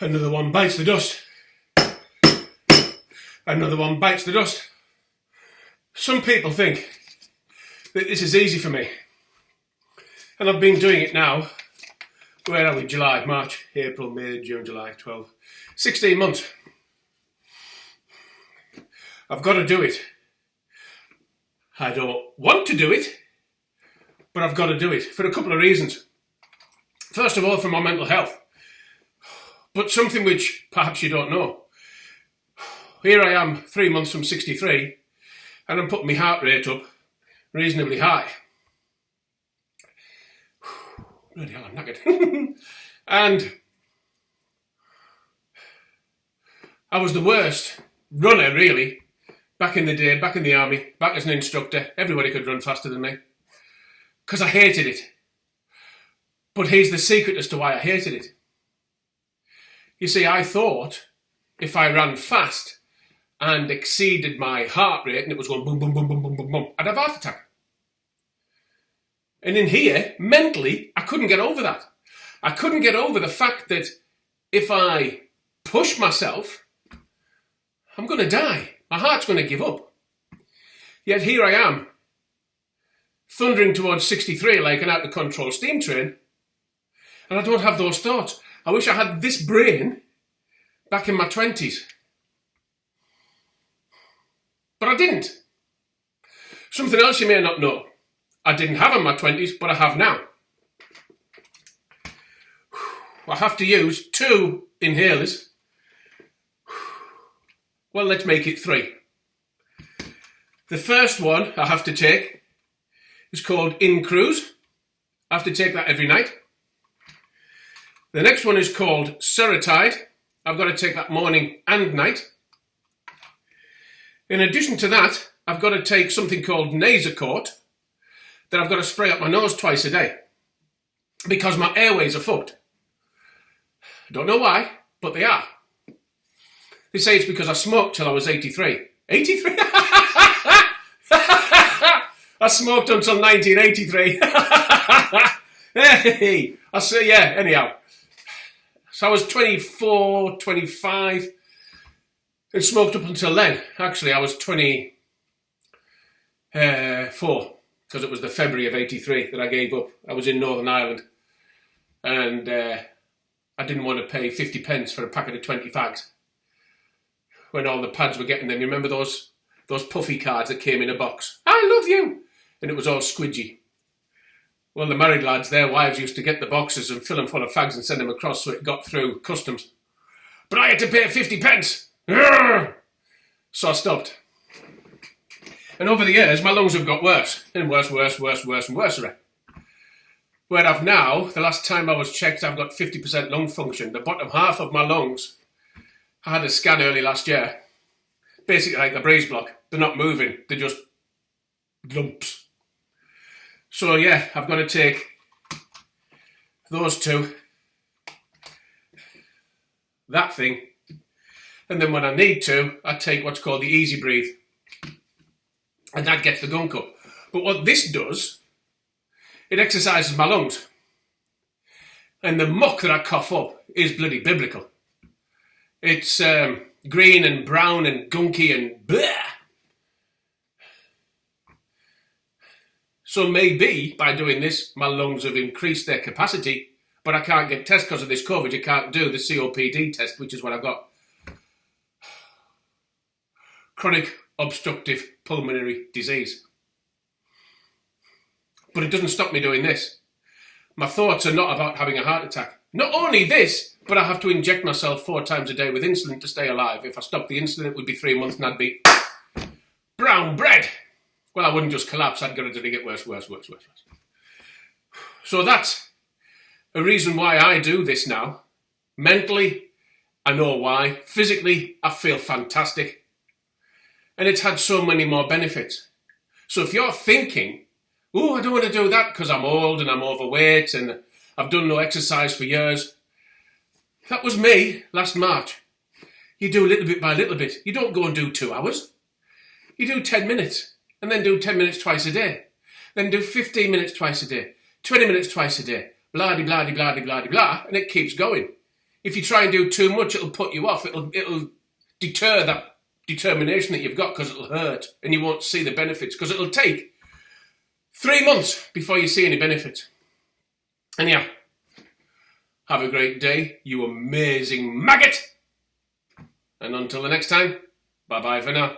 Another one bites the dust. Another one bites the dust. Some people think that this is easy for me. And I've been doing it now. Where are we? July, March, April, May, June, July, 12, 16 months. I've got to do it. I don't want to do it, but I've got to do it for a couple of reasons. First of all, for my mental health. But something which perhaps you don't know. Here I am, 3 months from 63, and I'm putting my heart rate up reasonably high. Bloody hell, I'm knackered. And I was the worst runner, really, back in the day, back in the army, back as an instructor. Everybody could run faster than me, because I hated it. But here's the secret as to why I hated it. You see, I thought if I ran fast and exceeded my heart rate and it was going boom, boom, boom, boom, boom, boom, boom, I'd have a heart attack. And in here, mentally, I couldn't get over that. I couldn't get over the fact that if I push myself, I'm going to die. My heart's going to give up. Yet here I am, thundering towards 63 like an out-of-control steam train, and I don't have those thoughts. I wish I had this brain back in my 20s. But I didn't. Something else you may not know. I didn't have in my 20s, but I have now. I have to use 2 inhalers. Well, let's make it 3. The first one I have to take is called Incruse. I have to take that every night. The next one is called Seretide. I've got to take that morning and night. In addition to that, I've got to take something called Nasacort that I've got to spray up my nose twice a day because my airways are fucked. I don't know why, but they are. They say it's because I smoked till I was 83. 83? I smoked until 1983. Hey, I say, yeah, anyhow. So I was 24, 25, and smoked up until then. Actually, I was 24, because it was the February of 83 that I gave up. I was in Northern Ireland, and I didn't want to pay 50 pence for a packet of 20 fags when all the pads were getting them. You remember those puffy cards that came in a box? I love you! And it was all squidgy. Well, the married lads, their wives used to get the boxes and fill them full of fags and send them across so it got through customs. But I had to pay 50 pence. So I stopped. And over the years, my lungs have got worse. And worse and worse. Where I've now, the last time I was checked, I've got 50% lung function. The bottom half of my lungs, I had a scan early last year. Basically like the breeze block. They're not moving. They're just lumps. So yeah, I've got to take those 2, that thing, and then when I need to, I take what's called the Easy Breathe, and that gets the gunk up. But what this does, it exercises my lungs, and the muck that I cough up is bloody biblical. It's green and brown and gunky and bleh. So maybe by doing this, my lungs have increased their capacity, but I can't get tests because of this COVID. You can't do the COPD test, which is what I've got. Chronic obstructive pulmonary disease. But it doesn't stop me doing this. My thoughts are not about having a heart attack. Not only this, but I have to inject myself 4 times a day with insulin to stay alive. If I stopped the insulin, it would be 3 months and I'd be brown bread. Well, I wouldn't just collapse, I'd gradually get worse. So that's a reason why I do this now. Mentally, I know why. Physically, I feel fantastic. And it's had so many more benefits. So if you're thinking, oh, I don't want to do that because I'm old and I'm overweight and I've done no exercise for years. That was me last March. You do little bit by little bit. You don't go and do 2 hours. You do 10 minutes. And then do 10 minutes twice a day. Then do 15 minutes twice a day. 20 minutes twice a day. Blah-de, blah-de, blah-de, blah-de, blah. And it keeps going. if you try and do too much, it'll put you off. It'll deter that determination that you've got, because it'll hurt and you won't see the benefits, because it'll take 3 months before you see any benefits. And yeah, have a great day, you amazing maggot. And until the next time, bye-bye for now.